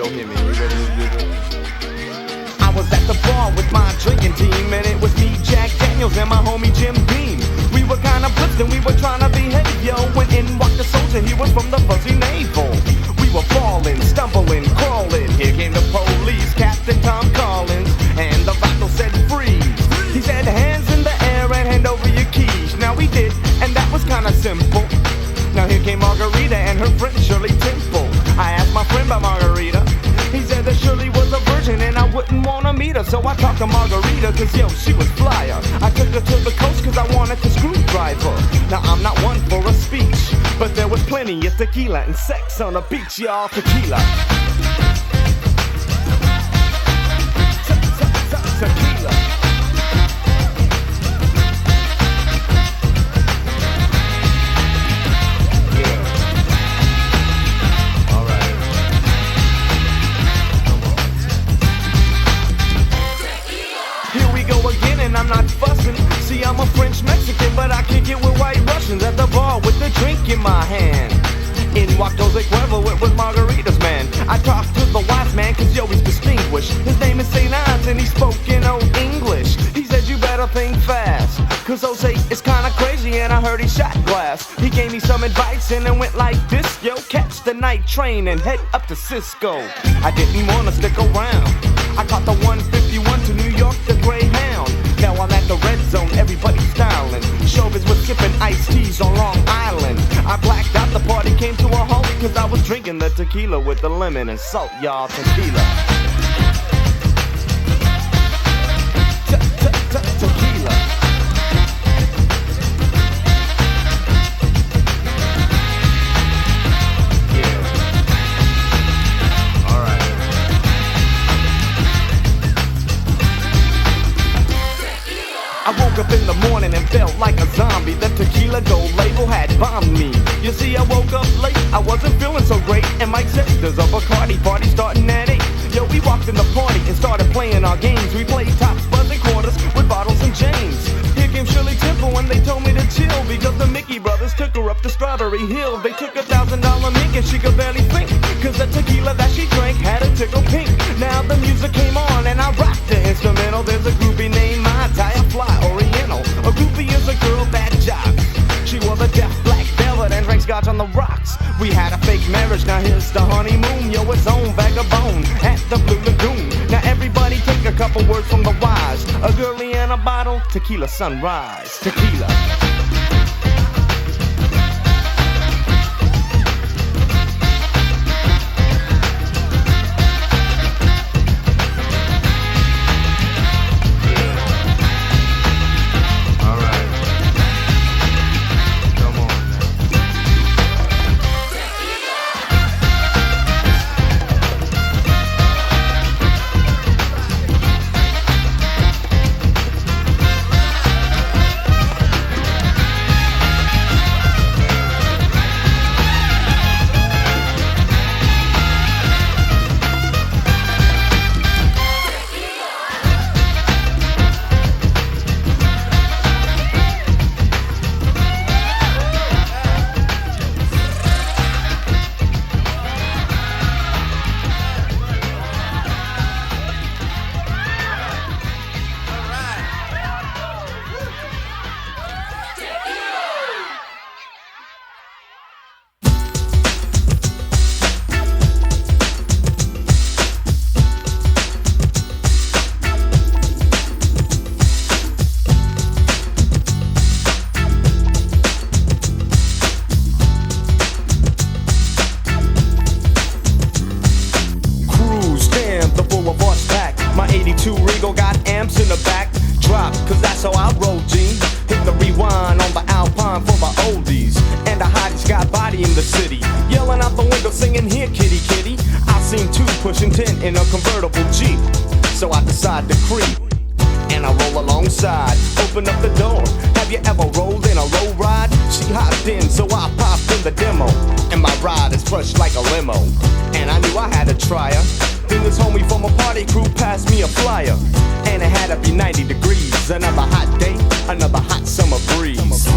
Yo, hear me. You ready to do this? I was at the bar with my drinking team, and it was me, Jack Daniels, and my homie Jim Beam. We were kinda blitzed and we were trying to behave, yo. When in walked the soldier, he was from the fuzzy naval. We were falling, stumbling, crawling. Here came the police, Captain Tom Collins, and the vato said freeze. He said hands in the air and hand over your keys. Now we did, and that was kinda simple. Now here came Margarita and her friend Shirley Temple. I asked my friend about Margarita. He said that Shirley was a virgin and I wouldn't wanna meet her. So I talked to Margarita cause yo, she was flyer. I took her to the coast cause I wanted to screwdrive her. Now I'm not one for a speech, but there was plenty of tequila and sex on the beach, y'all. Tequila. Tequila. I'm not fussing. See, I'm a French Mexican, but I kick it with white Russians at the bar with a drink in my hand. In walked Jose Cuervo, it was Margarita's man. I talked to the wise man, cause yo, he's distinguished. His name is St. Ives, and he spoke in old English. He said, you better think fast, cause Jose is kinda crazy, and I heard he shot glass. He gave me some advice, and it went like this, yo. Catch the night train and head up to Cisco. I didn't wanna stick around. I caught the 151 to New York, the Greyhound. Now I'm at the red zone, everybody's styling. Showbiz was sipping iced teas on Long Island. I blacked out, the party came to a halt, cause I was drinking the tequila with the lemon and salt, y'all. Tequila. Tequila. I woke up in the morning and felt like a zombie. The tequila gold label had bombed me. You see, I woke up late, I wasn't feeling so great. And Mike said, there's a Bacardi party starting at 8. Yo, we walked in the party and started playing our games. We played tops, buzzing quarters with bottles and chains. Here came Shirley Temple when they told me to chill, because the Mickey brothers took her up to Strawberry Hill. They took $1,000 mink and she could barely think, cause the tequila that she drank had a tickle pink. Now the music came on and I rocked the instrumental. There's a groupie named My Tire Fly Oriental. A groupie is a girl that jocks. She wore the deaf black velvet and drank scotch on the rocks. We had a fake marriage, now here's the honeymoon. Yo, it's on vagabond at the Blue Lagoon. Now everybody take a couple words from the wise. A girlie and a bottle, tequila sunrise. Tequila. In a convertible Jeep, so I decide to creep, and I roll alongside, open up the door. Have you ever rolled in a low ride? She hopped in, so I popped in the demo, and my ride is fresh like a limo, and I knew I had to try her. Then this homie from a party crew passed me a flyer, and it had to be 90 degrees. Another hot day, another hot summer breeze.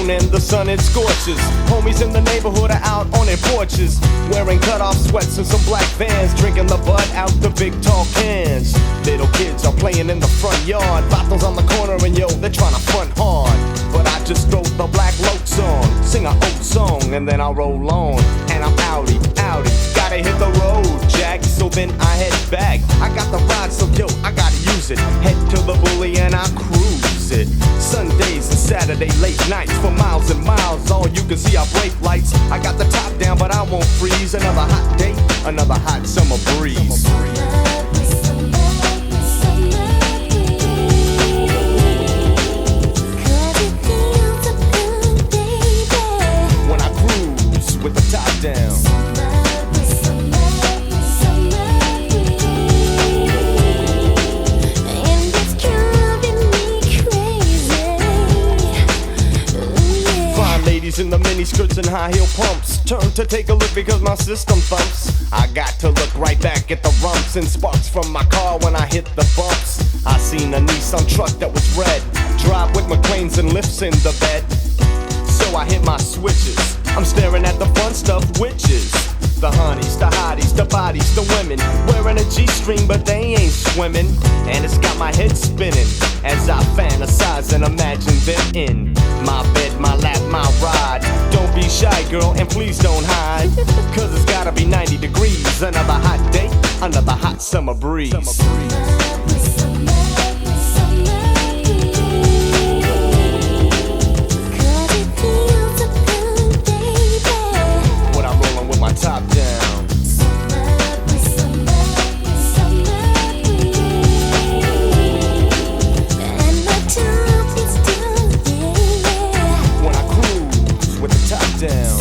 afternoon and the sun it scorches. Homies in the neighborhood are out on their porches, wearing cut-off sweats and some black Vans, drinking the bud out the big tall cans. Little kids are playing in the front yard, vatos on the corner and yo, they're trying to front hard. But I just throw the black locs on, sing a old song and then I'll roll on. And I'm outie, gotta hit the road, Jack, so then I head back. I got the ride, so yo, I gotta use it. Head to the bully and I cruise it. Sundays and Saturday late nights for miles and miles, all you can see are brake lights. I got the top down but I won't freeze. Another hot day, another hot summer breeze. When I cruise with the top down. Ladies in the mini skirts and high heel pumps turn to take a look because my system thumps. I got to look right back at the rumps and sparks from my car when I hit the bumps. I seen a Nissan truck that was red, drive with McLean's and lifts in the bed. So I hit my switches, I'm staring at the fun stuff, witches. The honeys, the hotties, the bodies, the women wearing a G-string but they ain't swimming. And it's got my head spinning as I fantasize and imagine them in my bed, my lap, my ride. Don't be shy, girl, and please don't hide, cause it's gotta be 90 degrees. Another hot day, another hot summer breeze. When I'm rolling with my top down. Down.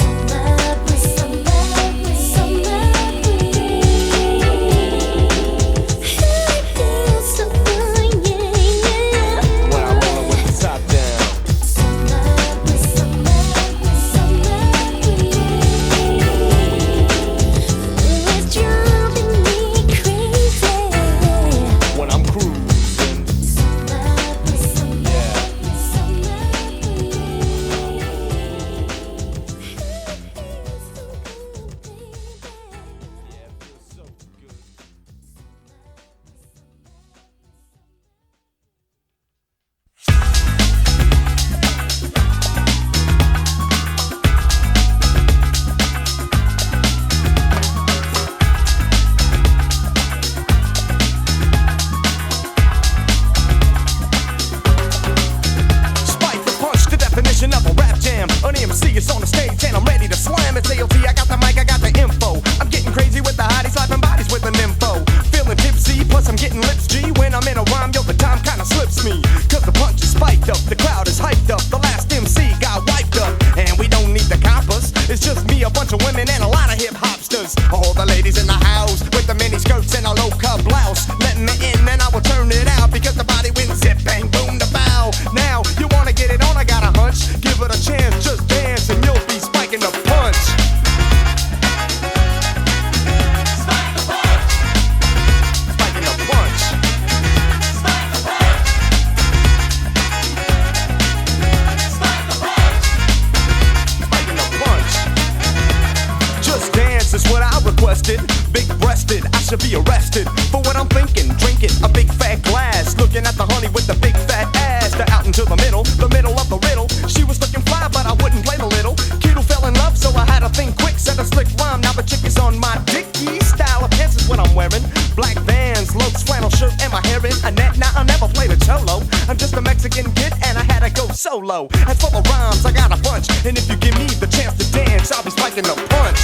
As for the rhymes, I got a bunch, and if you give me the chance to dance, I'll be spiking the punch.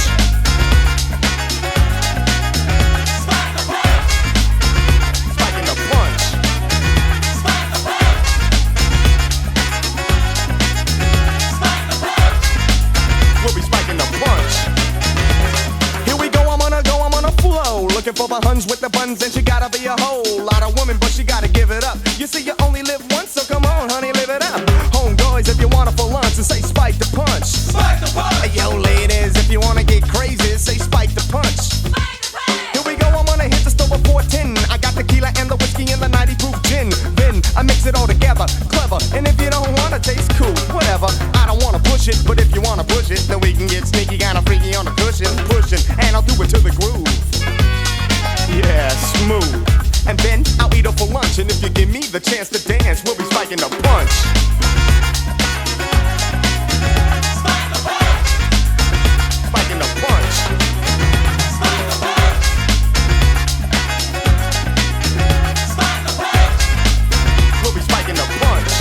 Spiking the punch. We'll be spiking the punch. Here we go, I'm on a flow, looking for the huns with the buns, and she gotta be a whole lot of woman, but she gotta give it up. You see, you only live once, so come on, honey, live it up. Homeboys, if you want it for lunch, and say spike the punch. Spike the punch. Hey, yo, ladies, if you wanna get crazy, say spike the punch. Spike the punch. Here we go, I'm gonna hit the stove at 410. I got tequila and the whiskey and the 90 proof gin. Then I mix it all together, clever. And if you don't wanna taste cool, whatever. I don't wanna and I'll do it to the groove. Yeah, smooth. And then I'll eat up for lunch, and if you give me the chance to dance, we'll be spiking a punch. Spiking a punch. We'll be spiking a punch.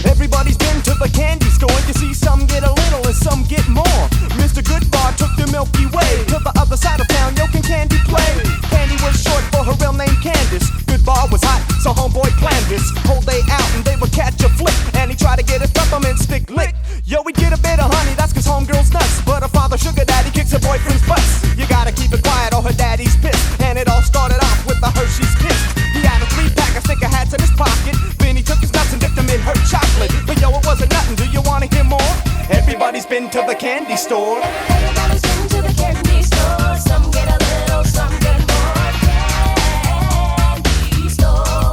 Everybody's been to the candy store. You see some get a little and some get more. Mr. Goodbar took the Milky Way to the other side of town. Yo, can Candy play? Candy was short for her real name Candace. Goodbar was hot, so homeboy planned this whole day out and they would catch a flick. And he tried to get his peppermint stick licked. Yo, we'd get a bit of honey, that's cause homegirl's nuts. But her father, sugar daddy, kicks her boyfriend's butts. You gotta keep it quiet or her daddy's pissed. And it all started off with the Hershey's Kiss. He had a 3-pack of sticker hats in his pocket. Then he took his nuts and dipped them in her chocolate. But yo, it wasn't nothing, do you wanna hear more? Everybody's been to the candy store. Everybody's been to the candy store. Some get a little, some get more. Candy store.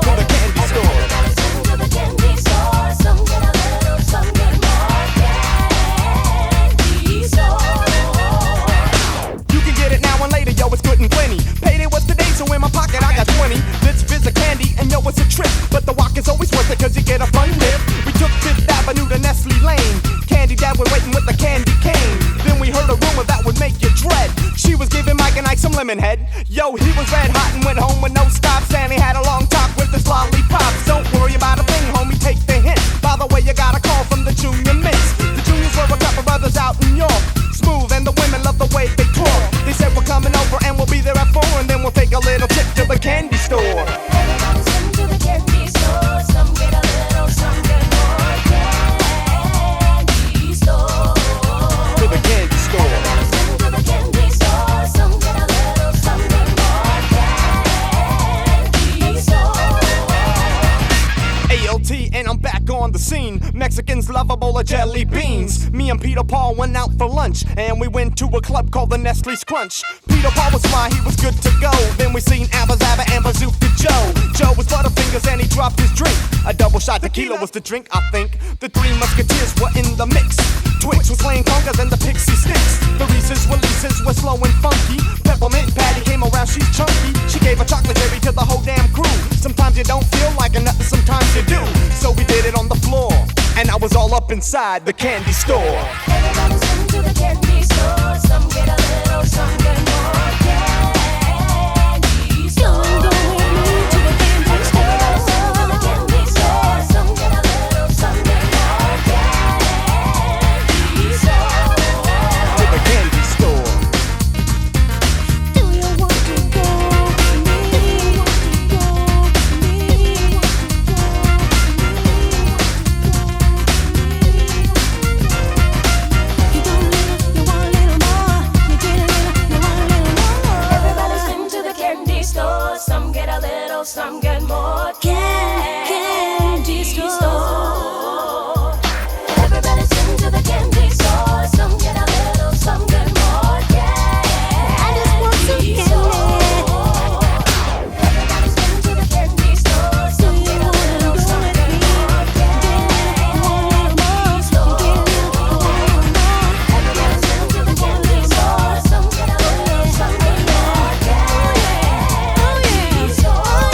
To the candy store. Everybody's been to the candy store. Some get a little, some get more. Candy store. You can get it now and later, yo, it's good and plenty. Payday was today, so in my pocket I got 20. Let's visit candy, and yo, it's a trip. But the walk is always worth it, cause you get a fun lift. We took Fifth Avenue to Nestle Lane. Candy Dad was waiting with the candy cane. Then we heard a rumor that would make you dread. She was giving Mike and Ike some lemon head. Yo, he was red hot and went home with no stops. And he had a long talk with his lollipops. Don't worry about a thing, homie, take the hint. By the way, you got a call from the Junior Mints. The Juniors were a couple brothers out in York. Smooth, and the women love the way they talk. They said we're coming over and we'll be there at 4. And then we'll take a little trip to the candy store. Everybody's been to the candy store. Some get a little, some get more. Candy store. To the candy store. Everybody's been to the candy store. Some get a little, some get more. Candy store. ALT, and I'm back on the scene. Mexicans love a bowl of jelly beans. Me and Peter Paul went out for lunch, and we went to a club called the Nestle's Crunch. Peter Paul was fly, he was good to go. Then we seen Abba Zaba and Bazooka Joe. Joe was Butterfingers and he dropped his drink. A double shot tequila was the drink, I think. The 3 Musketeers were in the mix. Twix was playing congas and the Pixie Sticks. The Reese's releases were slow and funky. Peppermint Patty came around, she's chunky. She gave a chocolate cherry to the whole damn crew. Sometimes you don't feel like a nut, sometimes you do. So we did it on the floor, and I was all up inside the candy store. Everybody's been to the candy store. Some get a little, some get more. Candy store. Don't go with me to the candy store. Everybody's been to the candy store. Some get a little, some get more. Candy store. To the candy store. Do you want to go with me? Go with me. You want a little more. You get a little, you want a little more. Everybody's been to the candy store. Some get a little, some get more. Candy store. Everybody's been to the candy store. Some get a little, some get more. I just want some candy. Everybody's been to the candy store. Some get a little, some get more. Candy store. Everybody's been to the candy store. Some get a little, some get more. Candy store.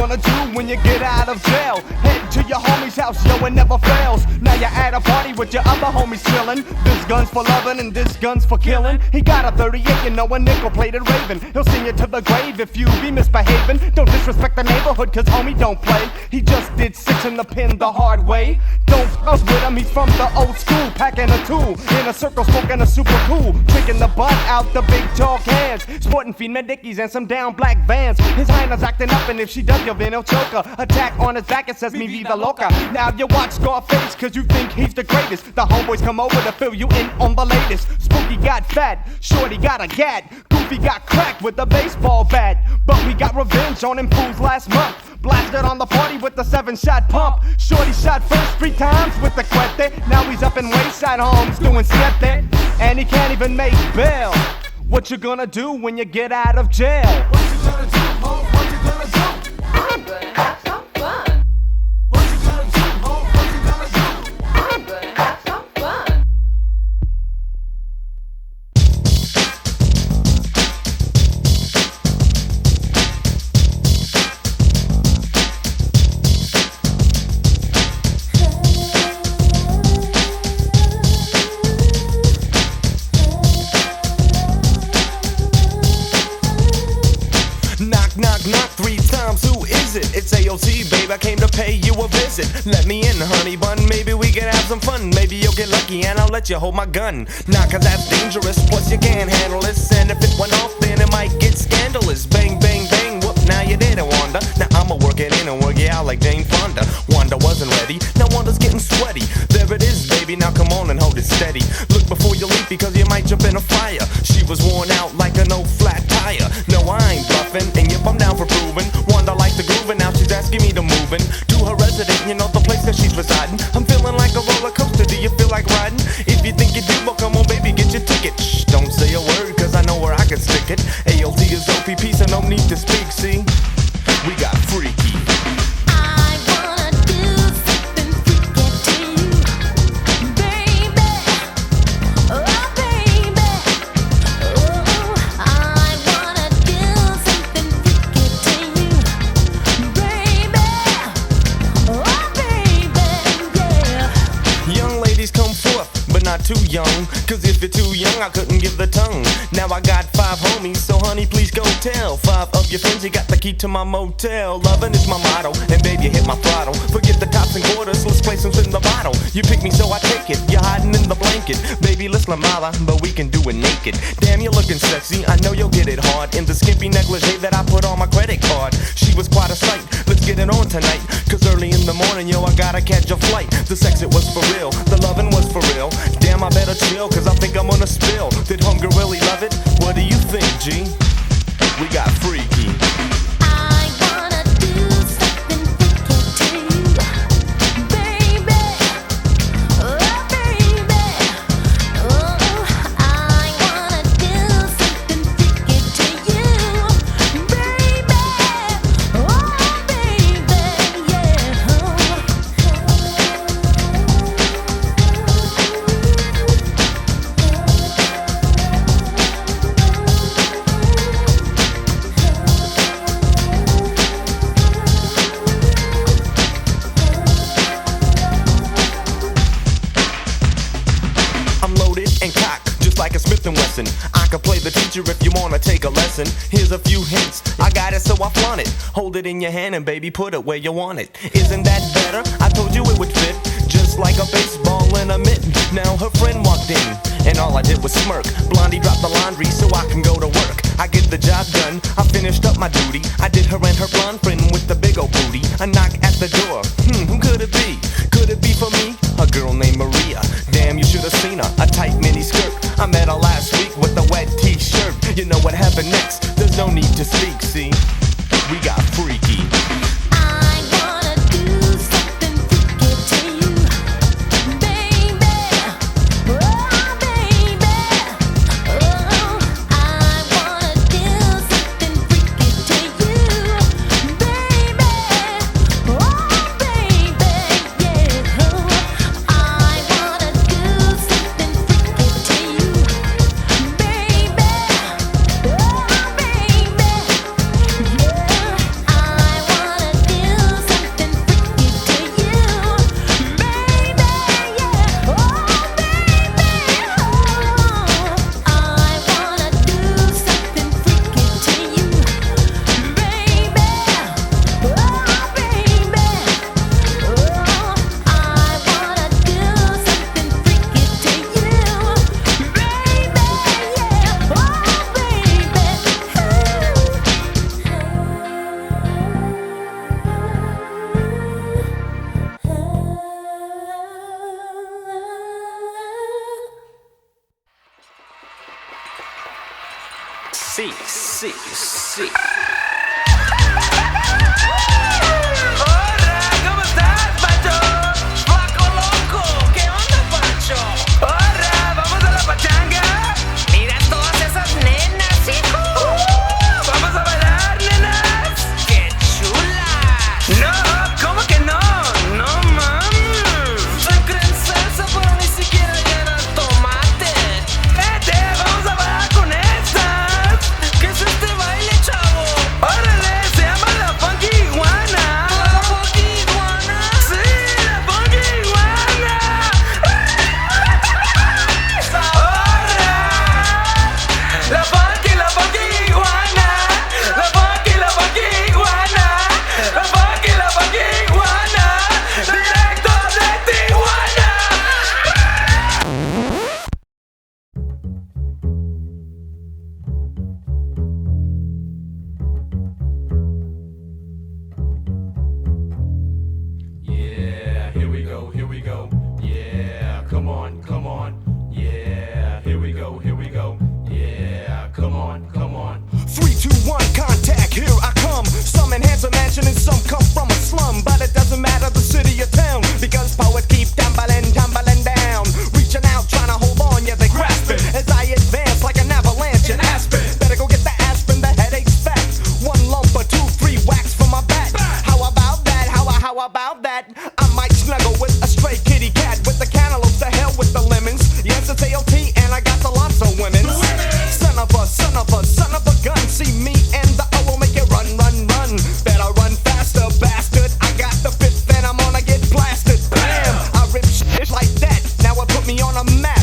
gonna do when you get out of jail? Head to your homie's house, yo, it never fails. Now you're at a party with your other homies chillin'. This gun's for lovin' and this gun's for killin'. He got a 38, you know, a nickel-plated Raven. He'll sing you to the grave if you be misbehaving. Don't disrespect the neighborhood, cause homie don't play. He just did 6 in the pen the hard way. Don't fuss with him, he's from the old school. Packing a tool, in a circle smoking a super cool. Drinking the butt out the big tall cans. Sporting female dickies and some down black Vans. His hyena's acting up and if she does, you'll then he'll choke her. Attack on his back, it says me viva loca. Now you watch Scarface cause you think he's the greatest. The homeboys come over to fill you in on the latest. Spooky got fat, Shorty got a gat. Goofy got cracked with a baseball bat. But we got revenge on him fools last month. Blasted on the party with the 7-shot pump. Shorty shot first 3 times with the cuete. Now he's up in Wayside Homes doing siete. And he can't even make bail. What you gonna do when you get out of jail? What you gonna do, ho? What you gonna do? I'm gonna have some fun. What you gonna do, ho? What you gonna do? I'm gonna have some fun. Knock, knock, knock 3 times, who is it? It's AOT, babe, I came to pay you a visit. Let me in, honey bun, maybe we can have some fun. Maybe you'll get lucky and I'll let you hold my gun. Nah, cause that's dangerous, plus you can't handle this. And if it went off, then it might get scandalous. Bang, bang, bang, whoop, now you did it, Wanda. Now I'ma work it in and work it out like Jane Fonda. Wanda wasn't ready, now Wanda's getting sweaty. There it is, baby, now come on and hold it steady. Look before you leap because you might jump in a fire. She was worn out like an old flat tire. No, I ain't bluffing, and yep, I'm down for proving. Wanda likes the groove and now she's asking me to move in to her resident, you know, the place that she's residing. I'm feeling like a roller coaster, do you feel like riding? If you think you do, well come on baby, get your ticket. Shh, don't say a word cause I know where I can stick it. ALT is OPP, so no need to speak, see? We got freaky. I wanna do something freaky to you, baby. Oh, baby. Oh, I wanna do something freaky to you, baby. Oh, baby, yeah. Young ladies come forth, but not too young. Cause if you're too young, I couldn't give the tongue. Now I got 5 homies, so honey, please go tell 5 of your friends you got the key to my motel. Loving is my motto, and baby, hit my throttle. Forget the tops and quarters, let's place them in the bottle. You pick me, so I take it. You're hiding in the blanket. Baby, let's la mala, but we can do it naked. Damn, you're looking sexy, I know you'll get it hard. In the skimpy negligee that I put on my credit card. She was quite a sight, let's get it on tonight. Cause early in the morning, yo, I gotta catch a flight. The sex, it was for real, the loving was for real. Damn, I better chill, cause I think I'm gonna spill. Did hunger really love it? What do you think, G? We got freaky. I wanna do something freaky to you, baby. Oh, baby. Oh, I wanna do something freaky to you, baby. Oh, baby, yeah. And cock, just like a Smith & Wesson. I could play the teacher if you wanna take a lesson. Here's a few hints, I got it so I flaunt it. Hold it in your hand and baby put it where you want it. Isn't that better? I told you it would fit, just like a baseball in a mitten. Now her friend walked in, and all I did was smirk. Blondie dropped the laundry so I can go to work. I get the job done, I finished up my duty. I did her and her blonde friend with the big old booty. A knock at the door, who could it be? Could it be for me? A girl named Maria. Damn, you should have seen her, a tight mini skirt. I met her last week with a wet t-shirt. You know what happened next, there's no need to speak, see? We got freaky. I wanna do something freaky to you, baby. Oh, baby. Oh, I wanna do something freaky to you, baby. Oh, baby, yeah. I wanna do something freaky to you, baby. Oh, baby. Sí. Hola, ¿cómo estás, Pancho? Flaco loco, ¿qué onda, Pancho? Hola, ¿vamos a la pachanga? Mira todas esas nenas, hijo. ¿Vamos a bailar, nenas? ¡Qué chulas! No, ¿cómo que no? No mames. Se creen salsa, pero ni siquiera llevan tomate. Vete, vamos a bailar con estas. ¿Qué es este baile, chavo? ¡Órale! Se llama la Funky Iguana. ¿La Funky Iguana? ¡Sí, la Funky Iguana! ¡Órale! La Funky Iguana. La Funky Iguana. La Funky Iguana. Directo de Tijuana. Yeah, here we go, here we go. Yeah, come on, come on. Yeah, here we go, here we go. Yeah, come on, come on. 3, 2, 1, contact, here I come. Some enhance a mansion and some come from a slum. But it doesn't matter the city or town, because poets keep tumbling, tumbling down. Reaching out, trying to hold on, yeah, they grasp it. As I advance like an avalanche in Aspen. Better go get the aspirin, the headache's fat. 1 lump or 2, 3 whacks from my back. How about that? How about that? I might snuggle with a stray kitty cat. With the cantaloupes, the hell with the lemons. Yes, it's AOT and I got the lots of women. Son of a, son of a, son of a gun. See me and the O will make it run, run, run. Better run faster, bastard. I got the fifth and I'm gonna get blasted. Bam! I rip shit like that. Now it put me on a map.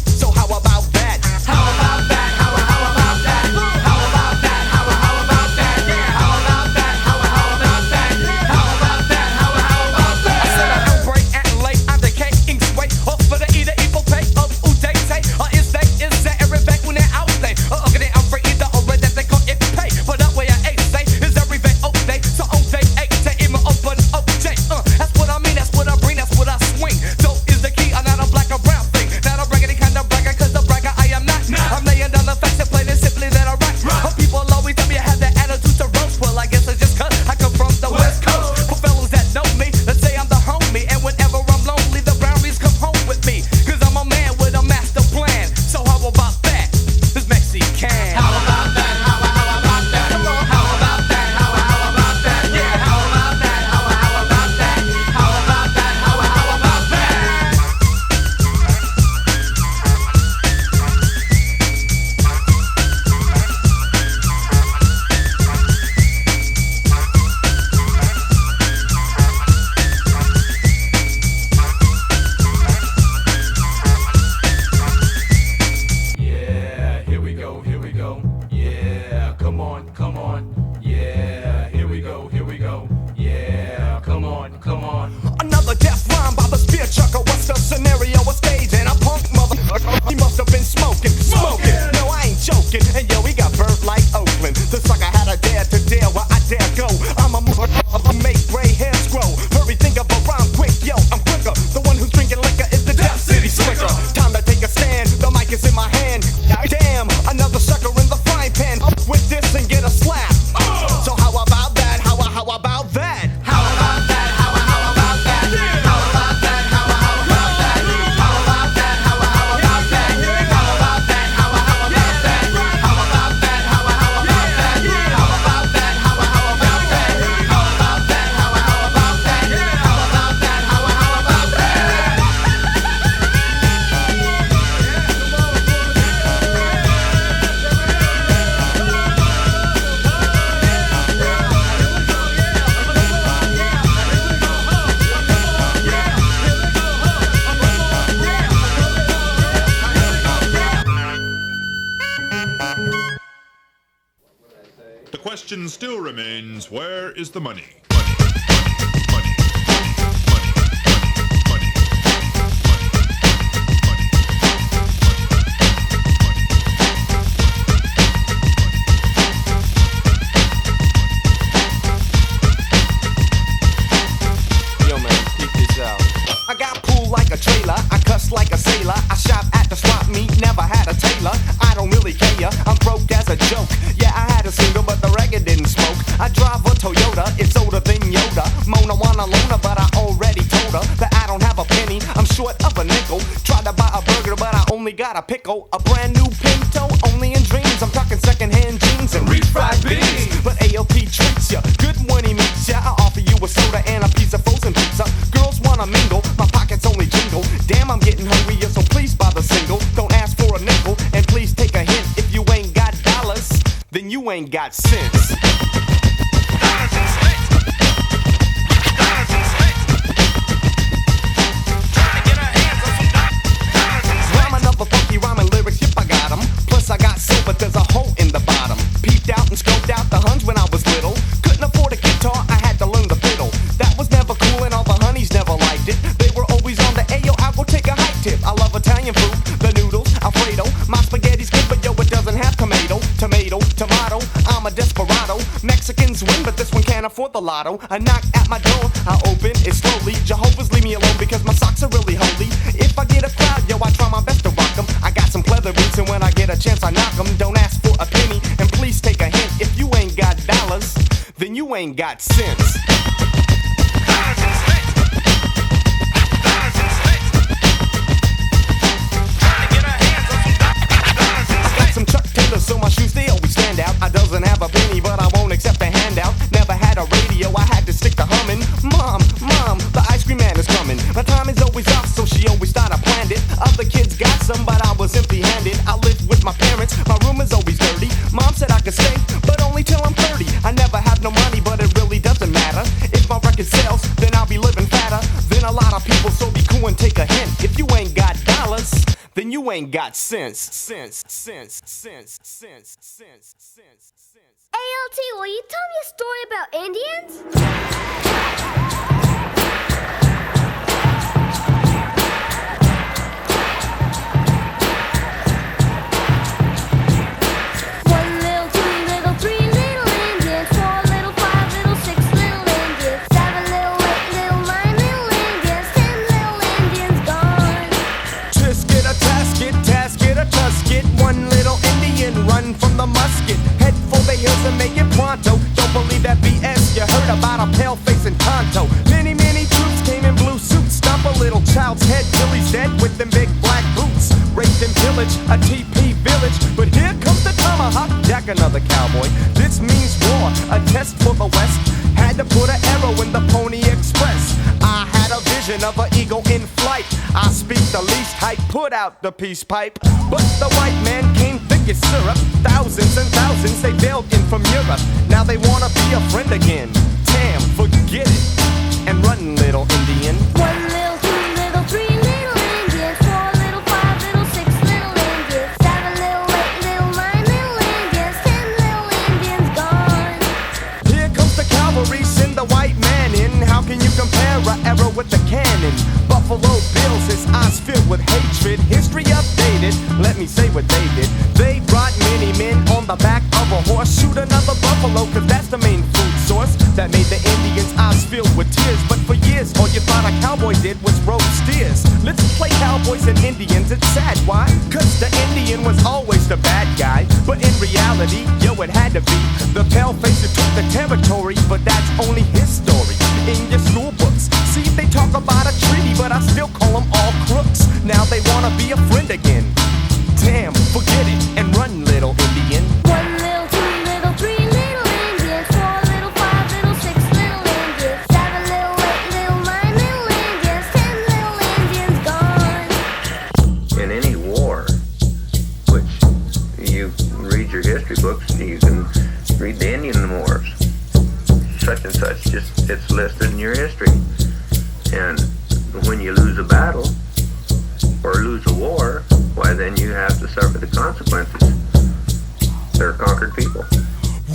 So how about that? How about that? How about that? How about that? How about that? Yeah, how about that? How about that? How about that? How about that? I said I don't break and late. I'm decaying sway. Off for the either evil pay of Uday say. Or is that every back when they're out there? Okay, then I'm free either or that they call it pay. But that way I ain't say is every day okay. So okay, even open okay. That's what I mean, that's what I bring, that's what I swing. So is the key, I'm not a black or brown thing. Not a bragging kind of bragger, cause the bragger I am not. I'm laying down the facts and plain and simply that I write. People always tell me I have that attitude to roast. Well, I guess it's just cause I come from the West Coast. For fellows that know me, let's say I'm the homie. And whenever I'm lonely, the brownies come home with me. Cause I'm a man with a master plan. So how about that? This Mexican. How about that? How about that? How about that? How about that? Yeah, how about that? How about that? How about that? How about that? Yeah, here we go, here we go. Yeah, come on, come on. Yeah, here we go, here we go. Yeah, come on, come on. Another death rhyme by the spear chucker. What's the scenario? A stage and a punk motherfucker. He must have been smoking, smoking. No, I ain't joking. And yo, he got burnt like Oakland. The sucker had a dare to dare where I dare go. I'm a make gray hairs grow. Hurry, think of a rhyme quick, yo, I'm quicker. The one who's drinking liquor is the Death City Slicker. Time to take a stand, the mic is in my hand. Damn, another sucker in the frying pan. Up with this and get a slap. So how about that? How about that? How about that? How about that? How about that? How about that? How about that? How about that? How about that? How about that? How about that? How about that? How about that? How about that? How about that? How about that? How about that? How about that? The question still remains, where is the money? Money. Yo man, peep this out. I got pool like a trailer, I cuss like a sailor. I shop at the swap meet, never had a tailor. I don't really care, I'm broke as a joke. Yeah, I had a single a loner, but I already told her that I don't have a penny. I'm short of a nickel. Tried to buy a burger, but I only got a pickle. A brand new Pinto, only in dreams. I'm talking secondhand jeans and refried beans. But ALP treats ya good when he meets ya. I offer you a soda and a piece of frozen pizza. Girls wanna mingle, my pockets only jingle. Damn, I'm getting hungry, so please buy the single. Don't ask for a nickel, and please take a hint. If you ain't got dollars, then you ain't got sense. Rhyming up a funky rhyming lyrics, yep, I got 'em. Plus I got soul, but there's a hole in the bottom. Peeped out and scoped out the huns when I was little. Couldn't afford a guitar, I had to learn the fiddle. That was never cool and all the honeys never liked it. They were always on the Ayo, I'll go take a hike tip. I love Italian food, the noodles, Alfredo. My spaghetti's good, but yo, it doesn't have tomato. Tomato, I'm a desperado. Mexicans win, but this one can't afford the lotto. I knock at my door, I open it slowly. Jehovah's leave me alone because my socks are really holy. If I get a crowd, yo, I try my best to rock 'em. I got some pleather boots, and when I get a chance, I knock 'em. Don't ask for a penny, and please take a hint. If you ain't got dollars, then you ain't got sense. Some Chuck Taylors, so my shoes they always stand out. I doesn't have a penny, but I won't accept a handout. Never had a radio, I had to stick to humming. Mom, the ice cream man is coming. My time is always off, so she always thought I planned it. Other kids got some, but I was empty-handed. I lived with my parents, my room is always dirty. Mom said I could stay, but only till I'm 30. I never have no money, but it really doesn't matter. If my record sells, then I'll be living fatter than a lot of people, so be cool and take a hint. If you ain't got dollars, then you ain't got sense. ALT, will you tell me a story about Indians? One little, two little, three little Indians, 4 little, 5 little, 6 little Indians, 7 little, 8 little, 9 little Indians, 10 little Indians gone. Trisket, a tasket, a tusket. One little Indian run from the musket. Head for the hills and make it pronto. Don't believe that BS you heard about a pale face and Tonto. Many troops came in blue suits. Stomp a little child's head till he's dead with them big black boots. Raped and pillage a TP village. But here comes the tomahawk, Jack another cowboy. This means war, a test for the West. Had to put an arrow in the Pony Express. I had a vision of an eagle in flight. I speak the least hype, put out the peace pipe. But the white man came thick as syrup. Thousands and thousands they bailed in from Europe. Now they wanna be a friend again. Damn, forget it and run, little Indian. One little, 2 little, 3 little Indians, 4 little, 5 little, 6 little Indians, 7 little, 8 little, 9 little Indians, 10 little Indians gone. Here comes the cavalry, send the white man in. How can you compare an arrow with a cannon? Buffalo Bills, his eyes filled with hatred. History updated, let me say what they did. They brought many men on the back of a horse. Shoot another buffalo, cause that's the main food source. That made the Indians' eyes filled with tears. But for years, all you thought a cowboy did was roast steers. Let's play cowboys and Indians, it's sad, why? Cause the Indian was always the bad guy. But in reality, yo, it had to be the pale face who took the territory. But that's only his story in your school books. See, they talk about a treaty, but I still call them all crooks. Now they wanna be a friend again. Damn, forget it and run, little Indian. One little, 2 little, 3 little Indians, 4 little, 5 little, 6 little Indians, 7 little, 8 little, 9 little Indians, 10 little Indians gone. In any war, which you read your history books, you can read the Indian Wars. Such and such, just it's listed in your history. And when you lose a battle or lose a war, why then you have to suffer the consequences. They're conquered people.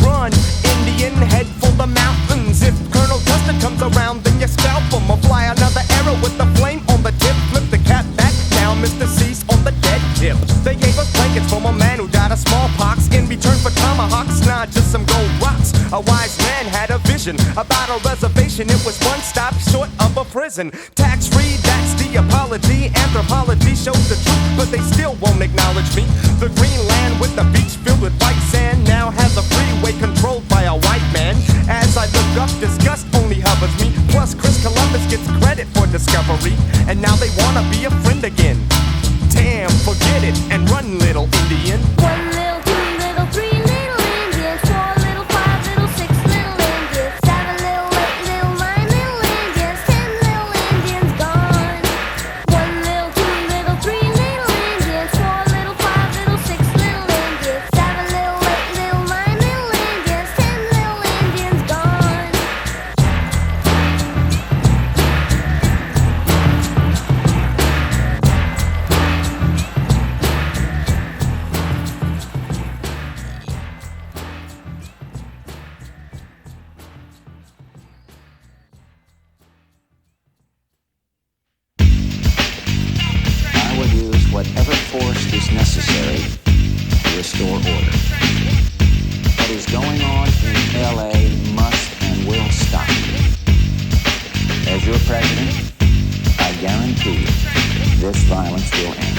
Run, Indian, head for the mountains. If Colonel Custer comes around, then you scalp him. Or fly another arrow with the flame on the tip. Flip the cap back, now Mr. C's on the dead tip. They gave us blankets from a man who died of smallpox. In return for tomahawks, not just some gold rocks. A wise man had a vision about a reservation. It was one stop short of a prison. Tax-free, that's the apology. Anthropology shows the truth, but they still won't acknowledge me. The green land with the beach filled with white sand now has a freeway controlled by a white man. As I look up, disgust only hovers me. Plus, Chris is necessary to restore order. What is going on in LA must and will stop. As your president, I guarantee you, this violence will end.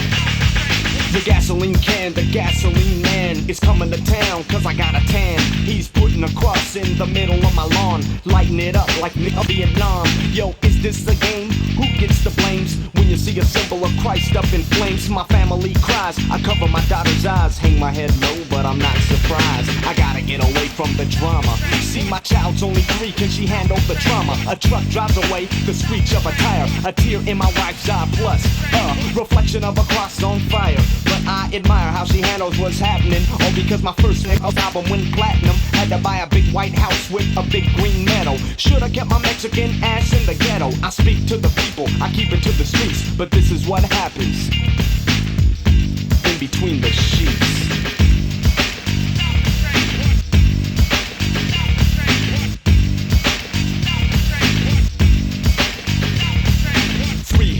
The gasoline can, the gasoline man is coming to town, cause I got a tan. He's putting a cross in the middle of my lawn, lighting it up like Vietnam. Yo, is this a game? Who gets the blames when you see a symbol of Christ up in flames? My family cries, I cover my daughter's eyes, hang my head low, but I'm not surprised. I gotta get away from the drama. See, my child's only 3, can she handle the trauma? A truck drives away, the screech of a tire, a tear in my wife's eye, plus a reflection of a cross on fire. But I admire how she handles what's happening. All because my first album went platinum. Had to buy a big white house with a big green medal. Should've kept my Mexican ass in the ghetto. I speak to the people, I keep it to the streets. But this is what happens in between the sheets.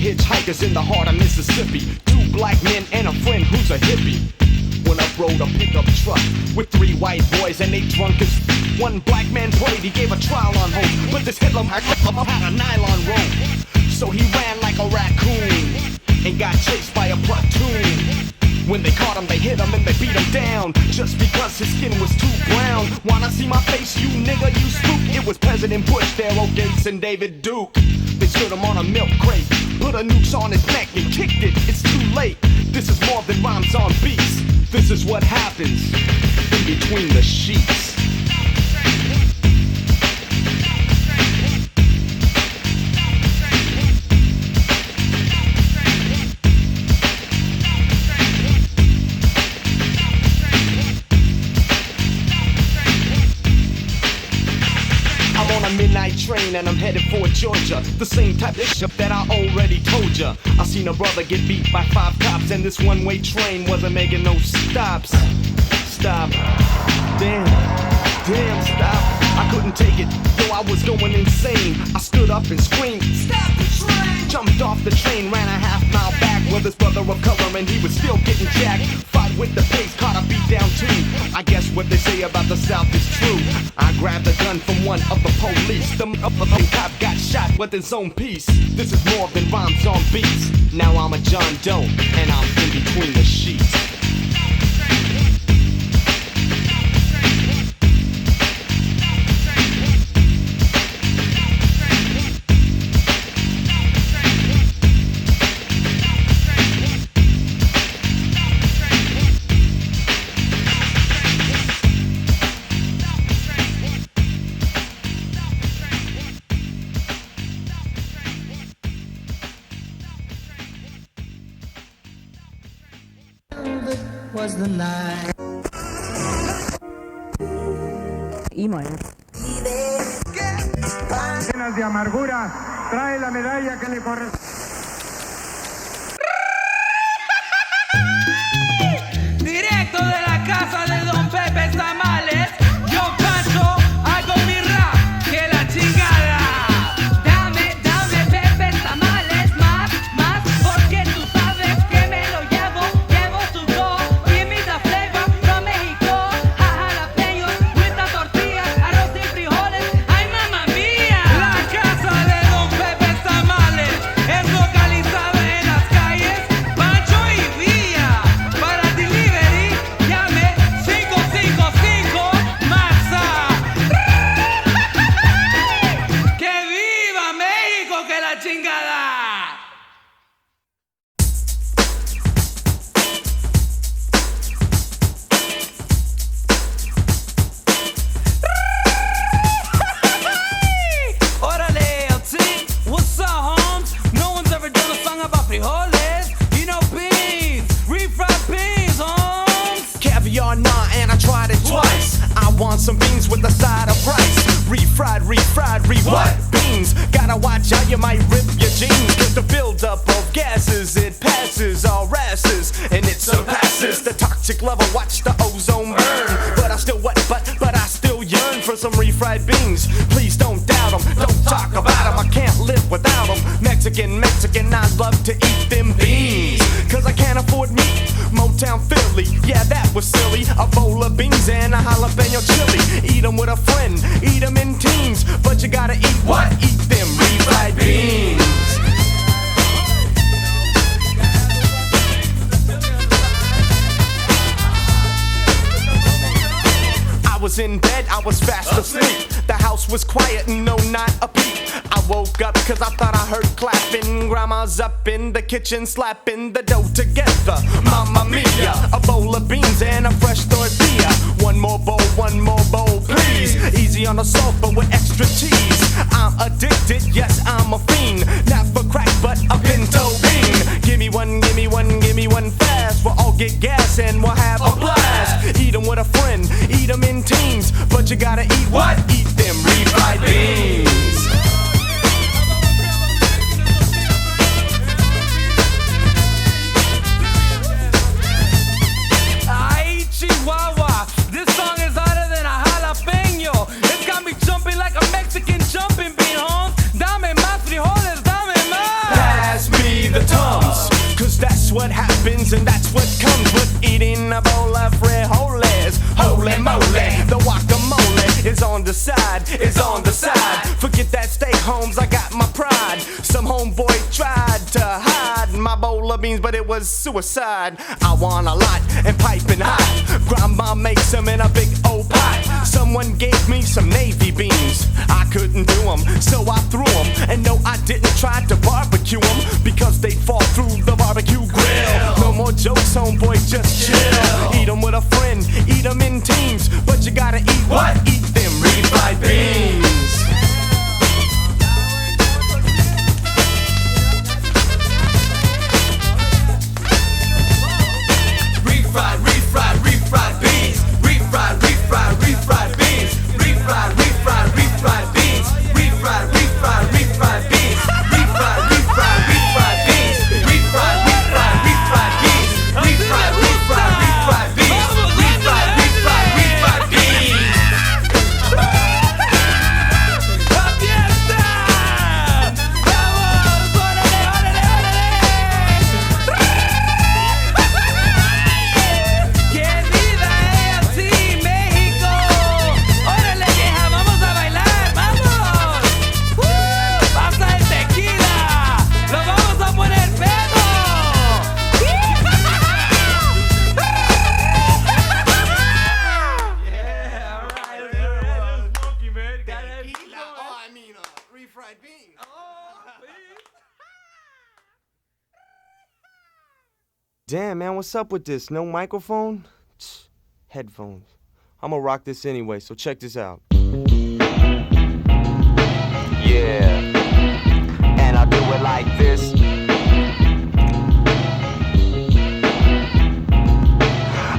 Hitchhikers in the heart of Mississippi, 2 black men and a friend who's a hippie. When up rode a pickup truck with 3 white boys and they drunk as one black man prayed, he gave a trial on hope, but this Hitler had a nylon rope. So he ran like a raccoon and got chased by a platoon. When they caught him, they hit him and they beat him down, just because his skin was too brown. Wanna see my face, you nigga, you spook? It was President Bush, Darrell Gates, and David Duke. They stood him on a milk crate, put a noose on his neck and kicked it. It's too late, this is more than rhymes on beats. This is what happens in between the sheets. Midnight train and I'm headed for Georgia. The same type of shit that I already told ya. I seen a brother get beat by 5 cops, and this one-way train wasn't making no stops. Stop. Damn, stop. I couldn't take it, though I was going insane. I stood up and screamed, stop the train! Jumped off the train, ran a half-mile back with his brother of color, and he was still getting jacked. Fight with the pigs, caught a beat down too. I guess what they say about the South is true. I grabbed a gun from one of the police. The cop got shot with his own piece. This is more than rhymes on beats. Now I'm a John Doe, and I'm in between the sheets. Was the night. E minor. Llenas de amargura, trae la medalla que le corresponde. Directo de la casa de Don Pepe Tamales, yo canto, hago mi rap, que la chingada. Dame, Pepe Tamales, más, porque tú sabes que me lo llevo tu go. Give me the flavor from Mexico, a jalapeños, with the tortillas, arroz y frijoles, ay mamá mía. La casa de Don Pepe Tamales es localizada en las calles Pancho y Villa. Para delivery, llame 555 Maxa. ¡Que viva México, que la chingada! Órale, LT, what's up, Holmes? No one's ever done a song about frijoles. You know beans, refried beans, Holmes. Caviar, nah, and I tried it twice. I want some beans with a side of rice. Refried, what? Beans. Gotta watch out, you might rip your jeans. Cause the buildup of gases, it passes all rasses, and it surpasses the toxic level. Watch the ozone burn. But I still but I still yearn for some refried beans. Please don't doubt them, don't talk about them. I can't live without them. Mexican, I love to eat them beans. Cause I can't afford meat. Motown Philly. Yeah, that was silly. A bowl of beans and a jalapeno chili. Eat 'em with a friend, eat 'em in teams. But you gotta eat what? Eat them refried beans. I was in bed, I was fast asleep. The house was quiet, no, not a peep. I woke up cause I thought I heard clapping. Grandma's up in the kitchen slapping the dough together. Mamma mia, a bowl of beans and a fresh tortilla. One more bowl, please. Easy on the salt but with extra cheese. I'm addicted, yes, I'm a fiend. Not for crack but a pinto bean. Give me one fast. We'll all get gas and we'll have a blast. Eat 'em with a friend, eat 'em in teams. But you gotta eat what? Eat them refried beans. Ay, Chihuahua, this song is hotter than a jalapeno. It's got me jumping like a Mexican jumping bean, Holmes. Dame más frijoles, dame más. Pass me the Tums, cause that's what happens and that's what comes with eating a bowl of frijoles. Holy moly, the guacamole is on the side, is on the side. Forget that steak, Holmes, I got my pride. Some homeboy tried to hide my bowl of beans, but it was suicide. I want a lot and piping hot. Grandma makes them in a big old pot. Someone gave me some navy beans. I couldn't do them, so I threw them. And no, I didn't try to barbecue them, because they'd fall through the barbecue grill. No more jokes, homeboy, just chill. Eat 'em with a friend, eat 'em in teams. But you gotta eat what? Eat them refried beans. Refried beans. Refried beans. Refried beans. Refried beans. Refried beans. Refried beans. Refried beans. Refried beans. Refried beans. Refried beans. Refried beans. ¡La fiesta! ¡Vamos! ¡Órale, órale, órale! ¡Qué vida es así, México! ¡Órale, vieja! ¡Vamos a bailar! ¡Vamos! ¡Pasa el tequila! ¡Lo vamos a poner pedo! Refried beans. Damn, man, what's up with this? No microphone? Headphones. I'm gonna rock this anyway, so check this out. Yeah, and I do it like this.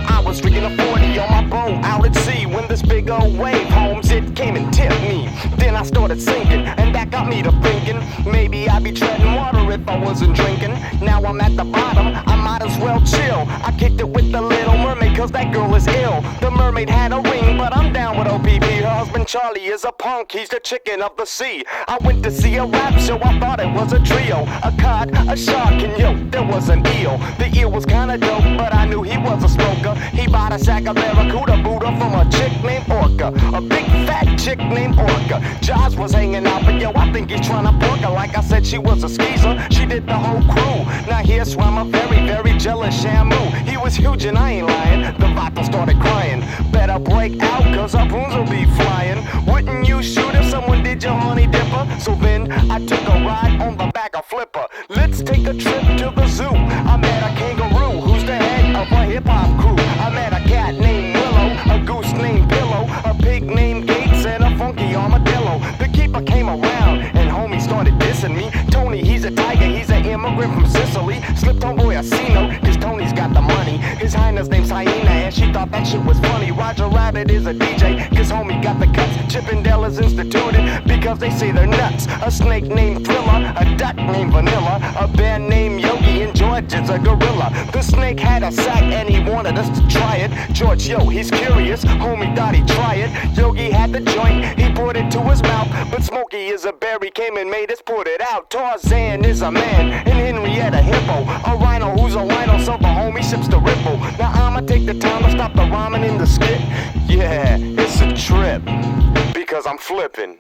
I was drinking a 40 on my boat out at sea when this big old wave, Holmes, it came and tipped me. Then I started sinking, and that got me to thinking maybe I'd be treading water if I wasn't drinking. Now I'm at the bottom, I might as well chill. I kicked it with the Little Mermaid, cause that girl is ill. The mermaid had a ring, but I'm down with OPP. Her husband Charlie is a punk, he's the chicken of the sea. I went to see a rap show, I thought it was a trio. A cod, a shark, and yo, there was an eel. The eel was kinda dope, but I knew he was a smoker. He bought a sack of Barracuda Buddha from a chick named Orca. A big fat chick named Orca. Jaws was hanging out, but yo, I think he's trying to pork her. Like I said, she was a skeezer, she did the whole crew. Now here swam a very, very jealous Shamu. He was huge and I ain't lying, the vodka started crying. Better break out, cause our spoons will be flying. Wouldn't you shoot if someone did your honey dipper? So then I took a ride on the back of Flipper. Let's take a trip to the zoo. I met a kangaroo, who's the head of a hip-hop crew. I met a cat named Willow, a goose named Pillow, a pig named Gates, and a funky armadillo. The keeper came around, and homie started dissing me. Tony, he's a tiger, he's an immigrant from Sicily. Slipped homeboy a C-note, cause Tony's got the money. His highness name's Hyena, and she thought that shit was funny. Roger Rabbit is a DJ, cause homie got the cuts. Chippendale is instituted, because they say they're nuts. A snake named Thriller, a duck named Vanilla, a bear named Yogi, and George is a gorilla. The snake had a sack, and he wanted us to try it. George, yo, he's curious, homie thought he'd try it. Yogi had the joint, he brought it to his mouth, but Smokey is a bear, he came and made us put it out. Tarzan is a man, and Henrietta hippo, a rhino who's use a light on so the homie sips the ripple. Now I'ma take the time to stop the rhyming in the skit. Yeah, it's a trip, because I'm flippin'.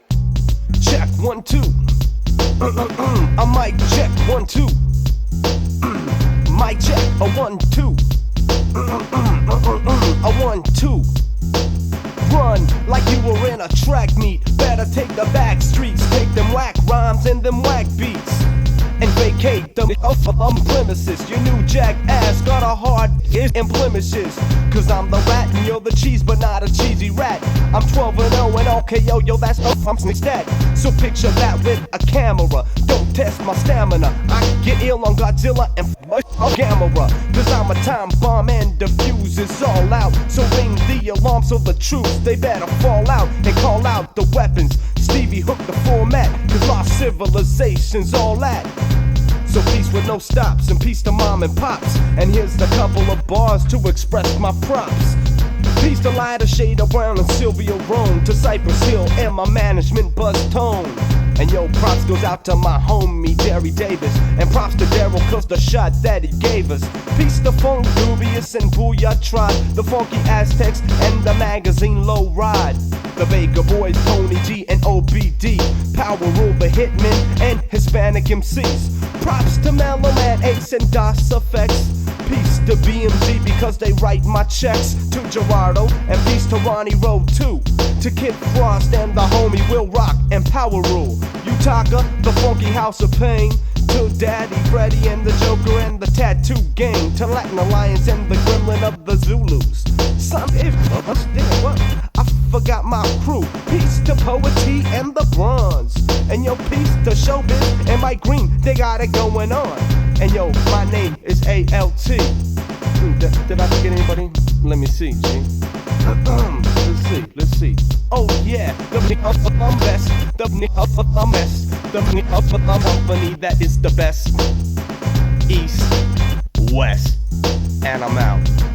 Check 1 2. A mic check 1 2. Mic check a 1 2. A 1 2. Run like you were in a track meet. Better take the back streets, take them whack rhymes and them whack beats, and vacate them premises. Your new jackass got a hard in blemishes. Cause I'm the rat and you're the cheese, but not a cheesy rat. I'm 12 and 0 and okay, yo, that's I'm stat. So picture that with a camera. Don't test my stamina. I get ill on Godzilla and camera. Cause I'm a time bomb and the fuse is all out. So ring the alarm so the troops, they better fall out and call out the weapons. Stevie hooked the format, cause lost civilization's all that. So peace with no stops, and peace to mom and pops. And here's a couple of bars to express my props. Peace to Lighter, Shade Brown, and Sylvia Rome. To Cypress Hill and my management Buzz Tone. And yo, props goes out to my homie Jerry Davis. And props to Daryl cause the shot that he gave us. Peace to Funk Dubious and Booyah Tribe. The Funky Aztecs and the magazine Low Ride. The Baker Boys, Tony G and OBD. Power Rule, the Hitmen and Hispanic MCs. Props to Mellow Man, Ace and DOS Effects. Peace to BMG because they write my checks. To Gerardo and peace to Ronnie Road too. To Kid Frost and the homie Will Rock and Power Rule. Utaka, the Funky House of Pain. To Daddy Freddy and the Joker and the Tattoo Gang. To Latin Alliance and the Gremlin of the Zulus. Some if what? I forgot my crew. Peace to Poetry and the Bronze. And yo, peace to Showbiz and Mike Green. They got it going on. And yo, my name is ALT. Did I forget anybody? Let me see, G. Let's see. Oh yeah, the best. The company that is the best. East, West, and I'm out.